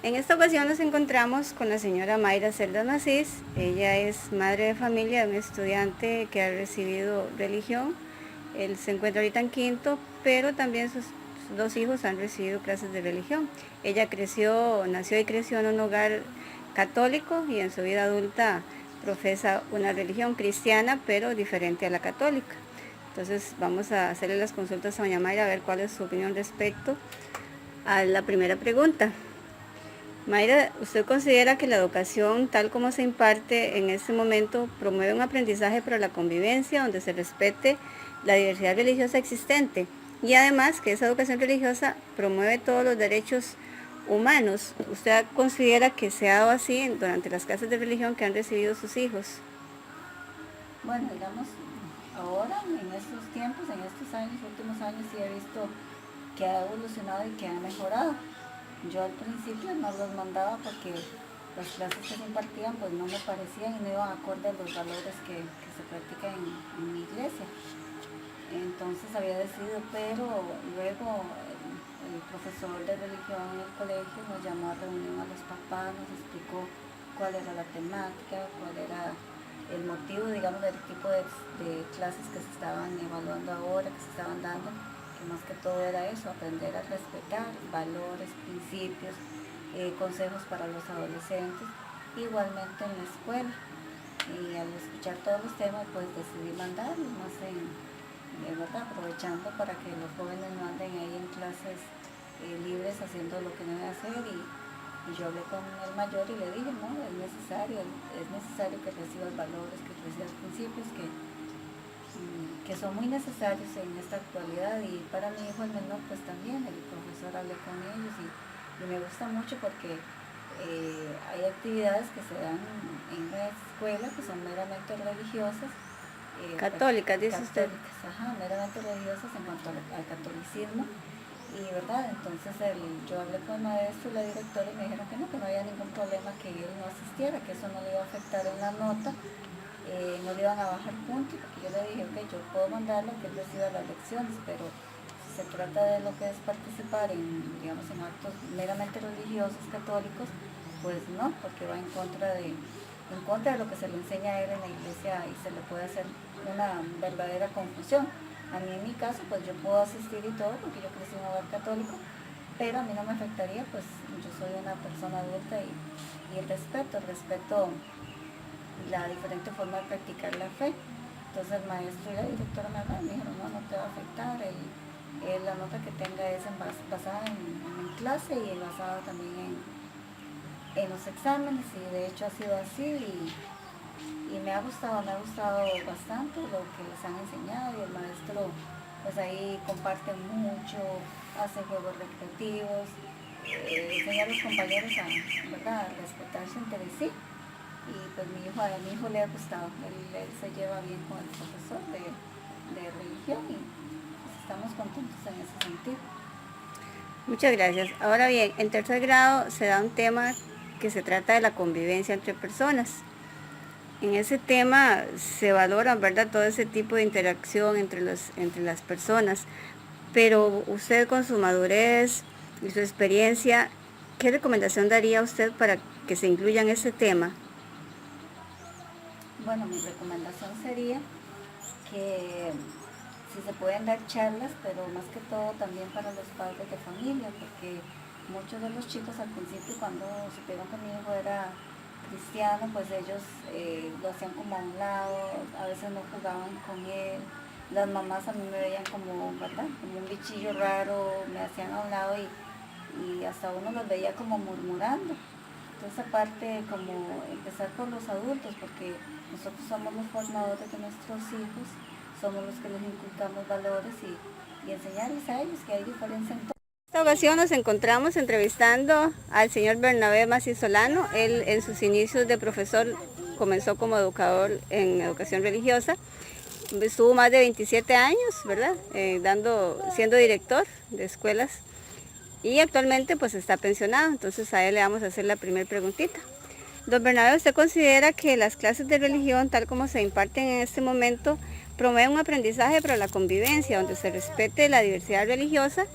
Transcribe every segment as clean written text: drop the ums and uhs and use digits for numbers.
En esta ocasión nos encontramos con la señora Mayra Cerdas Macís. Ella es madre de familia de un estudiante que ha recibido religión. Él se encuentra ahorita en quinto, pero también sus dos hijos han recibido clases de religión. Ella nació y creció en un hogar católico y en su vida adulta profesa una religión cristiana, pero diferente a la católica. Entonces vamos a hacerle las consultas a doña Mayra a ver cuál es su opinión respecto a la primera pregunta. Mayra, ¿usted considera que la educación tal como se imparte en este momento promueve un aprendizaje para la convivencia donde se respete la diversidad religiosa existente y además que esa educación religiosa promueve todos los derechos humanos? ¿Usted considera que se ha dado así durante las clases de religión que han recibido sus hijos? Bueno, digamos, ahora, en estos tiempos, en estos años, últimos años, sí he visto que ha evolucionado y que ha mejorado. Yo al principio no los mandaba porque las clases que se impartían pues no me parecían y no iban acorde a los valores que se practican en mi iglesia. Entonces había decidido, pero luego el profesor de religión en el colegio nos llamó a reunión a los papás, nos explicó cuál era la temática, cuál era el motivo, digamos, del tipo de clases que se estaban evaluando ahora, que se estaban dando, que más que todo era eso, aprender a respetar valores, principios, consejos para los adolescentes, igualmente en la escuela. Y al escuchar todos los temas, pues decidí mandarlos más de verdad, aprovechando para que los jóvenes no anden ahí en clases libres haciendo lo que deben hacer. Y yo hablé con el mayor y le dije, no, es necesario que recibas valores, que recibas principios que son muy necesarios en esta actualidad. Y para mi hijo el menor pues también, el profesor hablé con ellos y me gusta mucho porque hay actividades que se dan en la escuela que son meramente religiosas, Católicas, dice usted. católicas, meramente religiosas en cuanto al catolicismo. Y verdad, entonces yo hablé con el maestro y la directora y me dijeron que no había ningún problema que él no asistiera, que eso no le iba a afectar en la nota, no le iban a bajar puntos, porque yo le dije, ok, yo puedo mandarlo que él reciba las lecciones, pero si se trata de lo que es participar en, digamos, en actos meramente religiosos católicos, pues no, porque va en contra de lo que se le enseña a él en la iglesia y se le puede hacer una verdadera confusión. A mí en mi caso, pues yo puedo asistir y todo porque yo crecí en un hogar católico, pero a mí no me afectaría, pues yo soy una persona adulta y el respeto la diferente forma de practicar la fe. Entonces el maestro y la directora me dijeron, no te va a afectar, la nota que tenga es basada en clase y basada también en los exámenes, y de hecho ha sido así y me ha gustado bastante lo que les han enseñado, y el maestro pues ahí comparte mucho, hace juegos recreativos, enseña a los compañeros a respetarse entre sí. Y pues a mi hijo le ha gustado, él se lleva bien con el profesor de religión y pues estamos contentos en ese sentido. Muchas gracias. Ahora bien, en tercer grado se da un tema que se trata de la convivencia entre personas. En ese tema se valora, ¿verdad?, todo ese tipo de interacción entre las personas, pero usted con su madurez y su experiencia, ¿qué recomendación daría usted para que se incluya en ese tema? Bueno, mi recomendación sería que si se pueden dar charlas, pero más que todo también para los padres de familia, porque muchos de los chicos al principio, cuando supieron que mi hijo era cristiano, pues ellos lo hacían como a un lado, a veces no jugaban con él, las mamás a mí me veían como, ¿verdad?, como un bichillo raro, me hacían a un lado y hasta uno los veía como murmurando. Entonces aparte, como empezar por los adultos, porque nosotros somos los formadores de nuestros hijos, somos los que les inculcamos valores y enseñarles a ellos que hay diferencia en todo. En esta ocasión nos encontramos entrevistando al señor Bernabé Macís Solano. Él en sus inicios de profesor comenzó como educador en educación religiosa. Estuvo más de 27 años, ¿verdad?, siendo director de escuelas y actualmente pues está pensionado. Entonces a él le vamos a hacer la primera preguntita. Don Bernabé, ¿usted considera que las clases de religión, tal como se imparten en este momento, promueven un aprendizaje para la convivencia, donde se respete la diversidad religiosa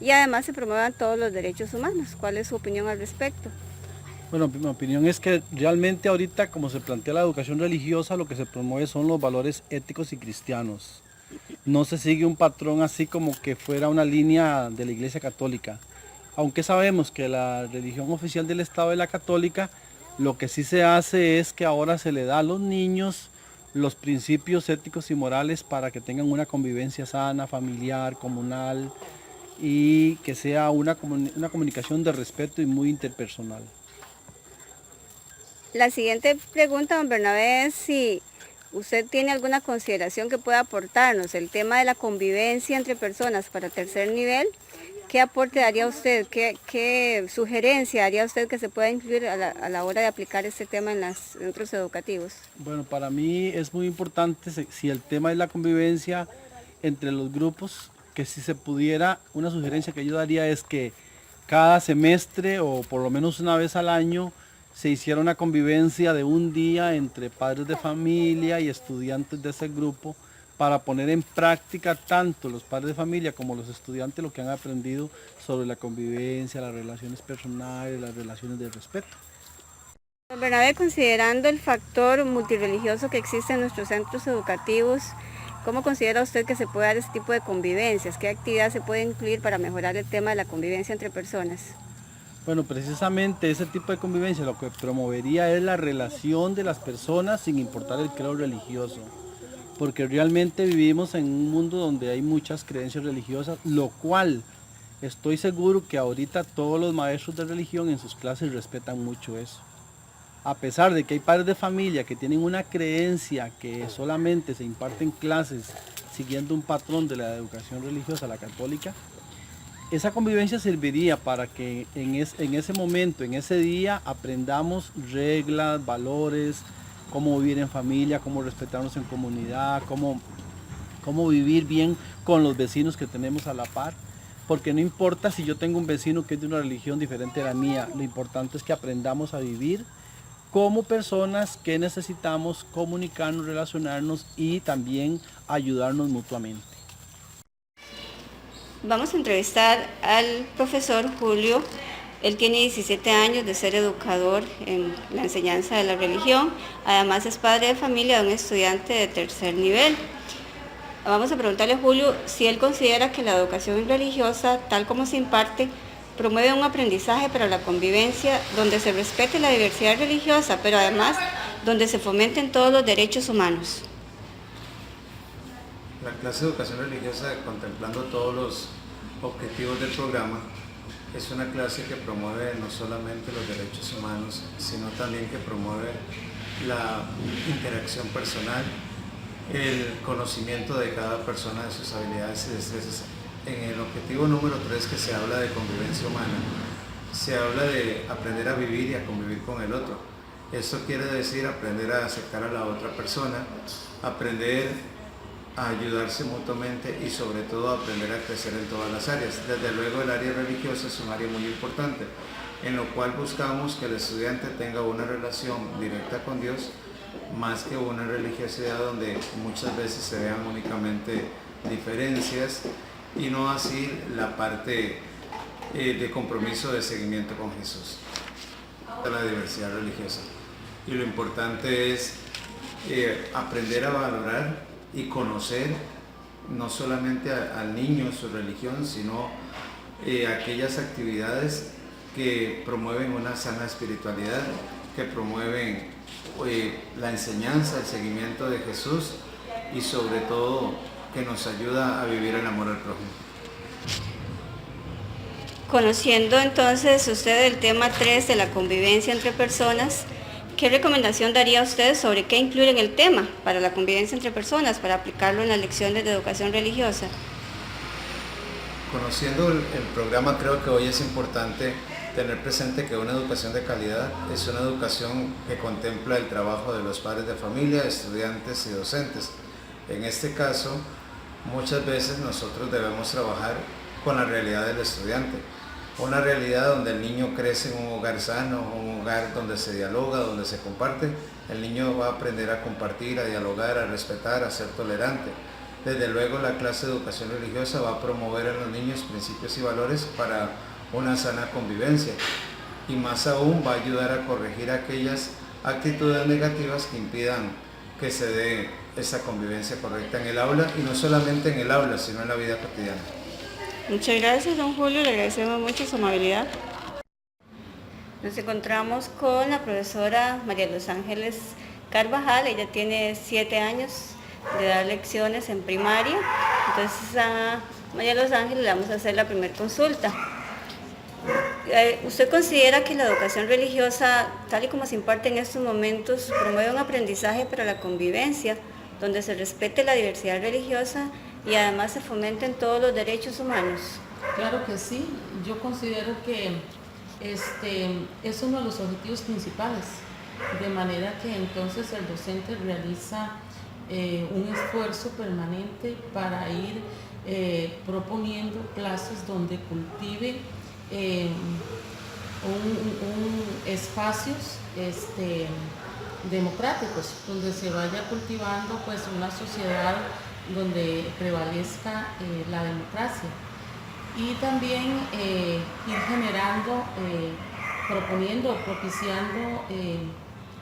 y además se promuevan todos los derechos humanos. ¿Cuál es su opinión al respecto? Bueno, mi opinión es que realmente ahorita, como se plantea la educación religiosa, lo que se promueve son los valores éticos y cristianos. No se sigue un patrón así como que fuera una línea de la Iglesia Católica. Aunque sabemos que la religión oficial del Estado es la católica, lo que sí se hace es que ahora se le da a los niños los principios éticos y morales para que tengan una convivencia sana, familiar, comunal y que sea una comunicación de respeto y muy interpersonal. La siguiente pregunta, don Bernabé, es si usted tiene alguna consideración que pueda aportarnos el tema de la convivencia entre personas para tercer nivel. ¿Qué aporte daría usted? ¿Qué sugerencia haría usted que se pueda incluir a la hora de aplicar este tema en los centros educativos? Bueno, para mí es muy importante si el tema es la convivencia entre los grupos, que si se pudiera, una sugerencia que yo daría es que cada semestre o por lo menos una vez al año se hiciera una convivencia de un día entre padres de familia y estudiantes de ese grupo para poner en práctica tanto los padres de familia como los estudiantes lo que han aprendido sobre la convivencia, las relaciones personales, las relaciones de respeto. Don Bernabé, considerando el factor multirreligioso que existe en nuestros centros educativos, ¿cómo considera usted que se puede dar este tipo de convivencias? ¿Qué actividad se puede incluir para mejorar el tema de la convivencia entre personas? Bueno, precisamente ese tipo de convivencia lo que promovería es la relación de las personas sin importar el credo religioso, porque realmente vivimos en un mundo donde hay muchas creencias religiosas, lo cual estoy seguro que ahorita todos los maestros de religión en sus clases respetan mucho eso. A pesar de que hay padres de familia que tienen una creencia que solamente se imparten clases siguiendo un patrón de la educación religiosa, la católica, esa convivencia serviría para que en ese momento, en ese día, aprendamos reglas, valores, cómo vivir en familia, cómo respetarnos en comunidad, cómo vivir bien con los vecinos que tenemos a la par. Porque no importa si yo tengo un vecino que es de una religión diferente a la mía, lo importante es que aprendamos a vivir como personas que necesitamos comunicarnos, relacionarnos y también ayudarnos mutuamente. Vamos a entrevistar al profesor Julio. Él tiene 17 años de ser educador en la enseñanza de la religión. Además es padre de familia de un estudiante de tercer nivel. Vamos a preguntarle a Julio si él considera que la educación religiosa, tal como se imparte, promueve un aprendizaje para la convivencia donde se respete la diversidad religiosa, pero además donde se fomenten todos los derechos humanos. La clase de educación religiosa, contemplando todos los objetivos del programa, es una clase que promueve no solamente los derechos humanos, sino también que promueve la interacción personal, el conocimiento de cada persona de sus habilidades y destrezas. En el objetivo número 3, que se habla de convivencia humana, se habla de aprender a vivir y a convivir con el otro. Esto quiere decir aprender a aceptar a la otra persona, aprender a ayudarse mutuamente y sobre todo aprender a crecer en todas las áreas. Desde luego el área religiosa es un área muy importante, en lo cual buscamos que el estudiante tenga una relación directa con Dios, más que una religiosidad donde muchas veces se vean únicamente diferencias y no así la parte de compromiso de seguimiento con Jesús. La diversidad religiosa. Y lo importante es aprender a valorar y conocer no solamente al niño, su religión, sino aquellas actividades que promueven una sana espiritualidad, que promueven la enseñanza, el seguimiento de Jesús y sobre todo que nos ayuda a vivir el amor al prójimo. Conociendo entonces usted el tema 3 de la convivencia entre personas, ¿qué recomendación daría usted sobre qué incluir en el tema para la convivencia entre personas, para aplicarlo en las lecciones de educación religiosa? Conociendo el programa, creo que hoy es importante tener presente que una educación de calidad es una educación que contempla el trabajo de los padres de familia, estudiantes y docentes. En este caso, muchas veces nosotros debemos trabajar con la realidad del estudiante. Una realidad donde el niño crece en un hogar sano, un hogar donde se dialoga, donde se comparte. El niño va a aprender a compartir, a dialogar, a respetar, a ser tolerante. Desde luego la clase de educación religiosa va a promover en los niños principios y valores para una sana convivencia y más aún va a ayudar a corregir aquellas actitudes negativas que impidan que se dé esa convivencia correcta en el aula y no solamente en el aula, sino en la vida cotidiana. Muchas gracias, don Julio, le agradecemos mucho su amabilidad. Nos encontramos con la profesora María Los Ángeles Carvajal. Ella tiene 7 años de dar lecciones en primaria. Entonces a María Los Ángeles le vamos a hacer la primera consulta. ¿Usted considera que la educación religiosa, tal y como se imparte en estos momentos, promueve un aprendizaje para la convivencia, donde se respete la diversidad religiosa y además se fomenten todos los derechos humanos? Claro que sí, yo considero que es uno de los objetivos principales, de manera que entonces el docente realiza un esfuerzo permanente para ir proponiendo clases donde cultive espacios democráticos, donde se vaya cultivando pues una sociedad donde prevalezca la democracia. Y también ir generando, proponiendo, propiciando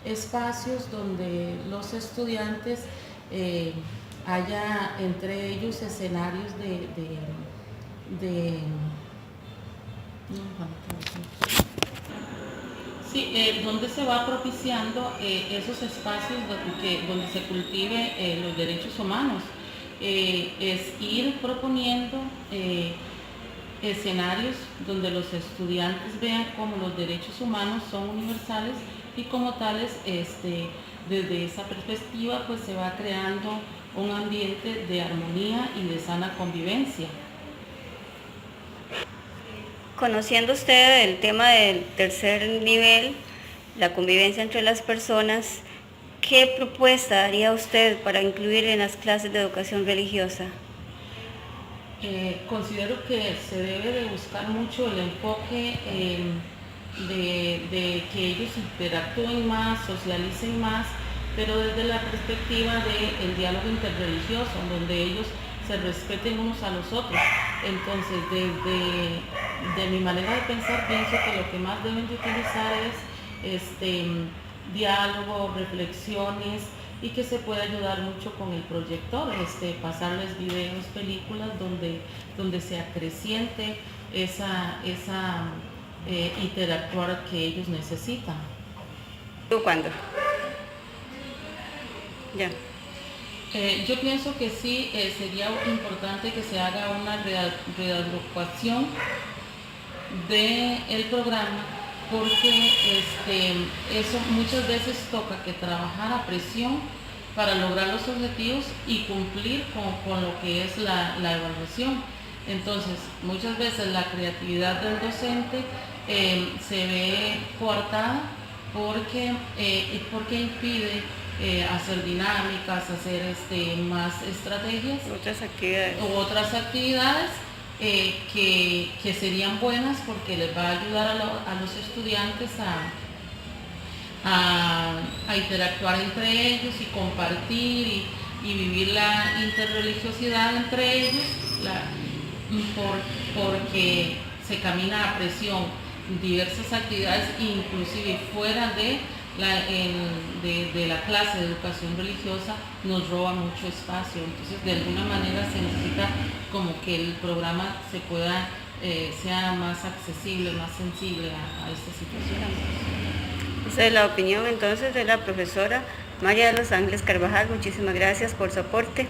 espacios donde los estudiantes haya entre ellos escenarios donde se va propiciando esos espacios donde se cultive los derechos humanos. Es ir proponiendo escenarios donde los estudiantes vean cómo los derechos humanos son universales y como tales, desde esa perspectiva, pues se va creando un ambiente de armonía y de sana convivencia. Conociendo usted el tema del tercer nivel, la convivencia entre las personas, ¿qué propuesta haría usted para incluir en las clases de educación religiosa? Considero que se debe de buscar mucho el enfoque de que ellos interactúen más, socialicen más, pero desde la perspectiva del diálogo interreligioso, donde ellos se respeten unos a los otros. Entonces, de mi manera de pensar, pienso que lo que más deben de utilizar es diálogo, reflexiones, y que se puede ayudar mucho con el proyector, pasarles videos, películas donde se acreciente esa interactuar que ellos necesitan. ¿Cuándo? Ya. Yo pienso que sí, sería importante que se haga una reagrupación del programa, porque eso muchas veces toca que trabajar a presión para lograr los objetivos y cumplir con lo que es la evaluación. Entonces, muchas veces la creatividad del docente se ve coartada porque impide hacer dinámicas, hacer más estrategias, otras actividades que serían buenas porque les va a ayudar a los estudiantes a interactuar entre ellos y compartir y vivir la interreligiosidad entre ellos, porque se camina a presión. Diversas actividades, inclusive fuera de la clase de educación religiosa, nos roba mucho espacio. Entonces, de alguna manera se necesita como que el programa sea más accesible, más sensible a esta situación. Esa es la opinión entonces de la profesora María de Los Ángeles Carvajal. Muchísimas gracias por su aporte.